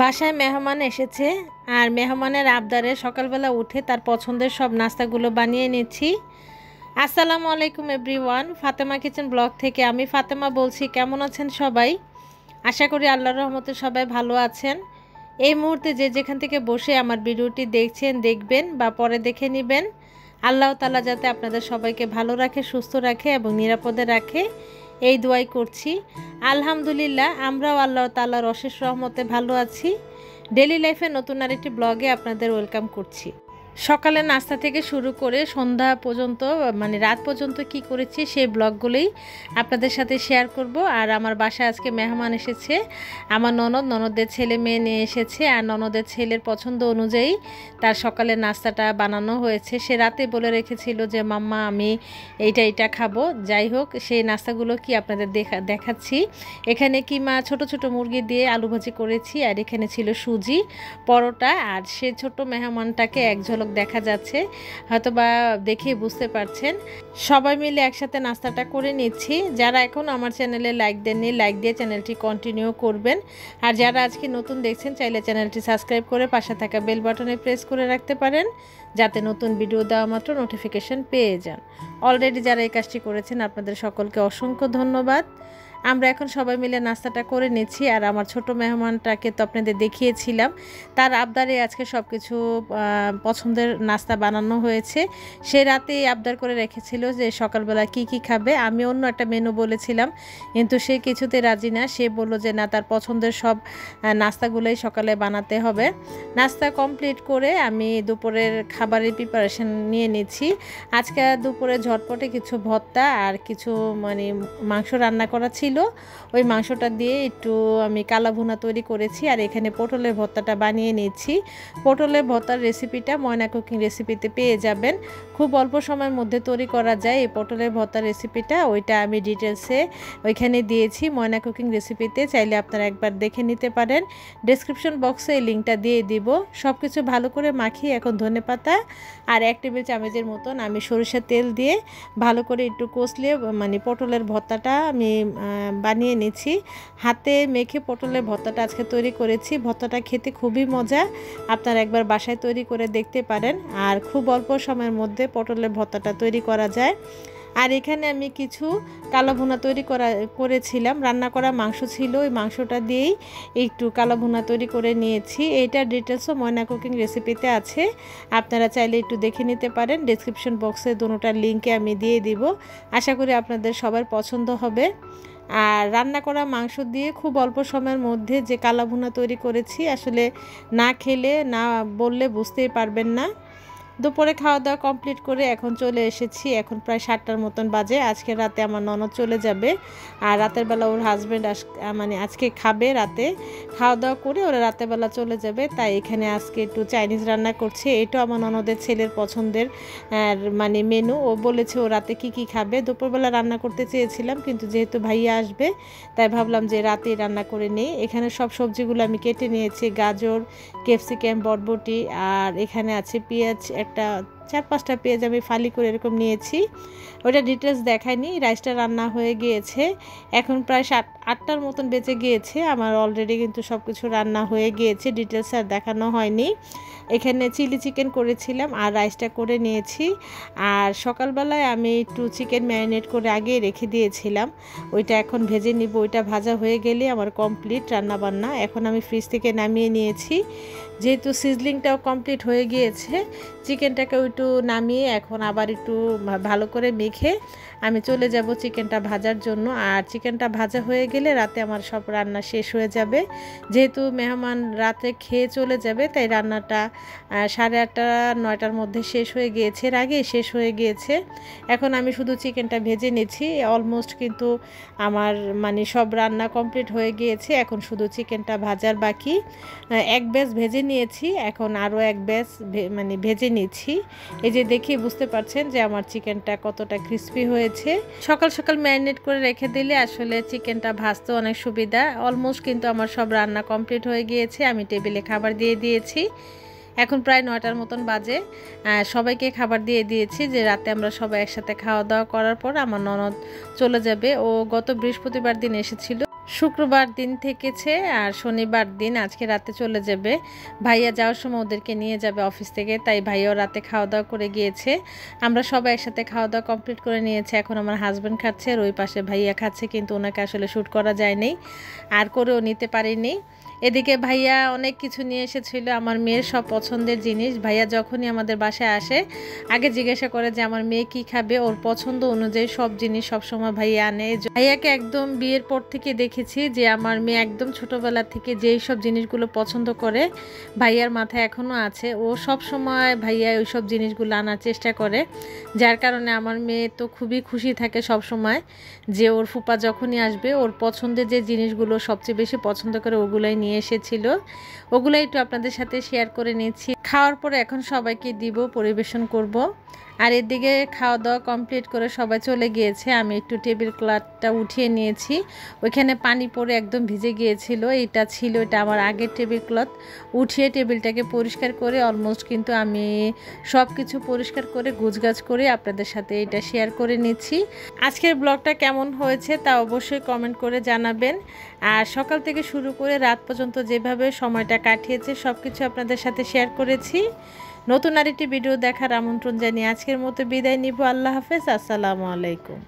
বাসায় মেহমান এসেছে আর মেহমানের আবদারে সকালবেলা উঠে তার পছন্দের সব নাস্তাগুলো বানিয়ে নিচ্ছি। আসসালামু আলাইকুম এভরিওয়ান, ফাতেমা কিচেন ব্লগ থেকে আমি ফাতেমা বলছি। কেমন আছেন সবাই? আশা করি আল্লাহর রহমতে সবাই ভালো আছেন। এই মুহূর্তে যে যেখান থেকে বসে আমার ভিডিওটি দেখছেন, দেখবেন বা পরে দেখে নেবেন, আল্লাহ তাআলা যাতে আপনাদের সবাইকে ভালো রাখে, সুস্থ রাখে এবং নিরাপদে রাখে, এই দোয়াই করছি। আলহামদুলিল্লাহ, আমরাও আল্লাহ তাআলার অশেষ রহমতে ভালো আছি। ডেইলি লাইফে নতুন আরেকটি ব্লগে আপনাদের ওয়েলকাম করছি। সকালে নাস্তা থেকে শুরু করে সন্ধ্যা পর্যন্ত, মানে রাত পর্যন্ত কি করেছি সেই ব্লগগুলোই আপনাদের সাথে শেয়ার করব। আর আমার বাসায় আজকে মেহমান এসেছে, আমার ননদের ছেলে মেয়ে নিয়ে এসেছে। আর ননদের ছেলের পছন্দ অনুযায়ী তার সকালে নাস্তাটা বানানো হয়েছে। সে রাতে বলে রেখেছিল যে মাম্মা আমি এইটা খাবো। যাই হোক, সেই নাস্তাগুলো কি আপনাদের দেখাচ্ছি। এখানে কিমা ছোট ছোট মুরগি দিয়ে আলু ভাজি করেছি, আর এখানে ছিল সুজি, পরোটা। আর সে ছোট মেহমানটাকে এক ঝলক দেখা যাচ্ছে, হয়তো বা দেখে বুঝতে পারছেন। সবাই মিলে একসাথে নাস্তাটা করে নিচ্ছি। যারা এখন আমার চ্যানেলে লাইক দেননি, লাইক দিয়ে চ্যানেলটি কন্টিনিউ করবেন। আর যারা আজকে নতুন দেখছেন, চাইলে চ্যানেলটি সাবস্ক্রাইব করে পাশে থাকা বেল বাটনে প্রেস করে রাখতে পারেন, যাতে নতুন ভিডিও দেওয়া মাত্র নোটিফিকেশন পেয়ে যান। অলরেডি যারা এই কাজটি করেছেন আপনাদের সকলকে অসংখ্য ধন্যবাদ। আমরা এখন সবাই মিলে নাস্তাটা করে নিচ্ছি। আর আমার ছোট মেহমানটাকে তো আপনাদের দেখিয়েছিলাম, তার আবদারে আজকে সব কিছু পছন্দের নাস্তা বানানো হয়েছে। সে রাতে আবদার করে রেখেছিল যে সকালবেলা কি খাবে। আমি অন্য একটা মেনু বলেছিলাম, কিন্তু সে কিছুতে রাজি না। সে বলল যে না, তার পছন্দের সব নাস্তাগুলোই সকালে বানাতে হবে। নাস্তা কমপ্লিট করে আমি দুপুরের খাবারের প্রিপারেশন নিয়ে নিচ্ছি। আজকে দুপুরে ঝটপটে কিছু ভর্তা আর কিছু মাংস রান্না করা ছিল। ওই মাংসটা দিয়ে একটু আমি কালা ভুনা তৈরি করেছি। আর এখানে পটলের ভর্তাটা বানিয়ে নিচ্ছি। পটলের ভর্তার রেসিপিটা ময়না কুকিং রেসিপিতে পেয়ে যাবেন। খুব অল্প সময়ের মধ্যে তৈরি করা যায় এই পটলের ভর্তার রেসিপিটা। ওইটা আমি ডিটেলসে ওইখানে দিয়েছি ময়না কুকিং রেসিপিতে, চাইলে আপনারা একবার দেখে নিতে পারেন। ডেসক্রিপশন বক্সে এই লিঙ্কটা দিয়ে দিব। সব কিছু ভালো করে মাখিয়ে এখন ধনেপাতা আর 1 টেবিল চামচের মতন আমি সরিষার তেল দিয়ে ভালো করে একটু কষলে পটলের ভর্তাটা আমি বানিয়ে নিচ্ছি। হাতে মেখে পটলের ভর্তাটা আজকে তৈরি করেছি। ভর্তাটা খেতে খুবই মজা, আপনারা একবার বাসায় তৈরি করে দেখতে পারেন। আর খুব অল্প সময়ের মধ্যে পটলের ভর্তাটা তৈরি করা যায়। আর এখানে আমি কিছু কালো ভুনা তৈরি করেছিলাম। রান্না করা মাংস ছিল, ওই মাংসটা দিয়েই একটু কালো ভুনা তৈরি করে নিয়েছি। এইটার ডিটেলসও ময়না কুকিং রেসিপিতে আছে, আপনারা চাইলে একটু দেখে নিতে পারেন। ডেসক্রিপশন বক্সে দুটোটার লিঙ্কে আমি দিয়ে দিব। আশা করি আপনাদের সবার পছন্দ হবে। আর রান্না করা মাংস দিয়ে খুব অল্প সময়ের মধ্যে যে কালা ভুনা তৈরি করেছি, আসলে না খেলে না বললে বুঝতেই পারবেন না। দুপুরে খাওয়া দাওয়া কমপ্লিট করে এখন চলে এসেছি। এখন প্রায় 7টার মতন বাজে। আজকে রাতে আমার ননদ চলে যাবে, আর রাতের বেলা ওর হাজব্যান্ড আজকে খাবে। রাতে খাওয়া দাওয়া করে ওরা রাতের বেলা চলে যাবে। তাই এখানে আজকে একটু চাইনিজ রান্না করছে। এটাও আমার ননদের ছেলের পছন্দের মেনু। ও বলেছে ও রাতে কি খাবে। দুপুরবেলা রান্না করতে চেয়েছিলাম, কিন্তু যেহেতু ভাইয়া আসবে তাই ভাবলাম যে রাতেই রান্না করে নিই। এখানে সব সবজিগুলো আমি কেটে নিয়েছি, গাজর, ক্যাপসিকাম, বরবটি, আর এখানে আছে পেঁয়াজ, একটা 4-5টা পেঁয়াজ আমি ফালি করে এরকম নিয়েছি। ওটা ডিটেলস দেখায়নি। রাইসটা রান্না হয়ে গিয়েছে। এখন প্রায় 7-8টার মতন বেজে গিয়েছে। আমার অলরেডি কিন্তু সব কিছু রান্না হয়ে গিয়েছে, ডিটেলস আর দেখানো হয়নি। এখানে চিলি চিকেন করেছিলাম আর রাইসটা করে নিয়েছি। আর সকালবেলায় আমি একটু চিকেন ম্যারিনেট করে আগে রেখে দিয়েছিলাম, ওইটা এখন ভেজে নিব। ওইটা ভাজা হয়ে গেলে আমার কমপ্লিট রান্নাবান্না। এখন আমি ফ্রিজ থেকে নামিয়ে নিয়েছি। যেহেতু সিজলিংটাও কমপ্লিট হয়ে গিয়েছে, চিকেনটাকেও একটু নামিয়ে এখন আবার একটু ভালো করে মেখে আমি চলে যাব চিকেনটা ভাজার জন্য। আর চিকেনটা ভাজা হয়ে গেলে রাতে আমার সব রান্না শেষ হয়ে যাবে। যেহেতু মেহমান রাতে খেয়ে চলে যাবে, তাই রান্নাটা 8:30-9টার মধ্যে শেষ হয়ে গিয়েছে, এর আগেই শেষ হয়ে গিয়েছে। এখন আমি শুধু চিকেনটা ভেজে নিচ্ছি। অলমোস্ট কিন্তু আমার সব রান্না কমপ্লিট হয়ে গিয়েছে। এখন শুধু চিকেনটা ভাজার বাকি। এক ব্যাচ ভেজে নিয়েছি, এখন আরও এক ব্যাচ ভেজে নিচ্ছি। এই যে দেখে বুঝতে পারছেন যে আমার চিকেনটা কতটা ক্রিস্পি হয়েছে। সকাল সকাল ম্যারিনেট করে রেখে দিলে আসলে চিকেনটা ভাজতে অনেক সুবিধা। অলমোস্ট কিন্তু আমার সব রান্না কমপ্লিট হয়ে গিয়েছে। আমি টেবিলে খাবার দিয়ে দিয়েছি। এখন প্রায় 9টার মতন বাজে। সবাইকে খাবার দিয়ে দিয়েছি, যে রাতে আমরা সবাই একসাথে খাওয়া দাওয়া করার পর আমার ননদ চলে যাবে। ও গত বৃহস্পতিবার দিন এসেছিল, শুক্রবার দিন থেকেছে আর শনিবার দিন আজকে রাতে চলে যাবে। ভাইয়া যাওয়ার সময় ওদেরকে নিয়ে যাবে অফিস থেকে, তাই ভাইয়াও রাতে খাওয়া দাওয়া করে গিয়েছে। আমরা সবাই একসাথে খাওয়া দাওয়া কমপ্লিট করে নিয়েছি। এখন আমার হাজব্যান্ড খাচ্ছে আর ওই পাশে ভাইয়া খাচ্ছে, কিন্তু ওনাকে আসলে শ্যুট করা যায়নি আর করেও নিতে পারিনি। এদিকে ভাইয়া অনেক কিছু নিয়ে এসেছিল, আমার মেয়ের সব পছন্দের জিনিস। ভাইয়া যখনই আমাদের বাসায় আসে আগে জিজ্ঞাসা করে যে আমার মেয়ে কি খাবে, ওর পছন্দ অনুযায়ী সব জিনিস সবসময় ভাইয়া আনে। ভাইয়াকে একদম বিয়ের পর থেকে দেখেছি যে আমার মেয়ে একদম ছোটোবেলা থেকে যেই সব জিনিসগুলো পছন্দ করে ভাইয়ার মাথায় এখনও আছে। ও সব সময় ভাইয়া ওই সব জিনিসগুলো আনার চেষ্টা করে, যার কারণে আমার মেয়ে তো খুবই খুশি থাকে সব সময় যে ওর ফুপা যখনই আসবে ওর পছন্দের যে জিনিসগুলো সবচেয়ে বেশি পছন্দ করে ওগুলাই নিয়ে এসেছিল। ওগুলাই একটু আপনাদের সাথে শেয়ার করে নিয়েছি। খাওয়ার পরে এখন সবাইকে দিব, পরিবেশন করব। আর এদিকে খাওয়া দাওয়া কমপ্লিট করে সবাই চলে গিয়েছে। আমি একটু টেবিল ক্লথটা উঠিয়ে নিয়েছি, ওইখানে পানি পড়ে একদম ভিজে গিয়েছিল। এটা আমার আগের টেবিল ক্লথ। উঠিয়ে টেবিলটাকে পরিষ্কার করে অলমোস্ট কিন্তু আমি সব কিছু পরিষ্কার করে গুছগাছ করে আপনাদের সাথে এটা শেয়ার করে নিচ্ছি। আজকের ব্লগটা কেমন হয়েছে তা অবশ্যই কমেন্ট করে জানাবেন। আর সকাল থেকে শুরু করে রাত পর্যন্ত যেভাবে সময়টা কাটিয়েছে সব কিছু আপনাদের সাথে শেয়ার করেছি। নতুন আরেকটি ভিডিও দেখার আমন্ত্রণ জানিয়ে আজকের মতো বিদায় নিব। আল্লাহ হাফেজ, আসসালামু আলাইকুম।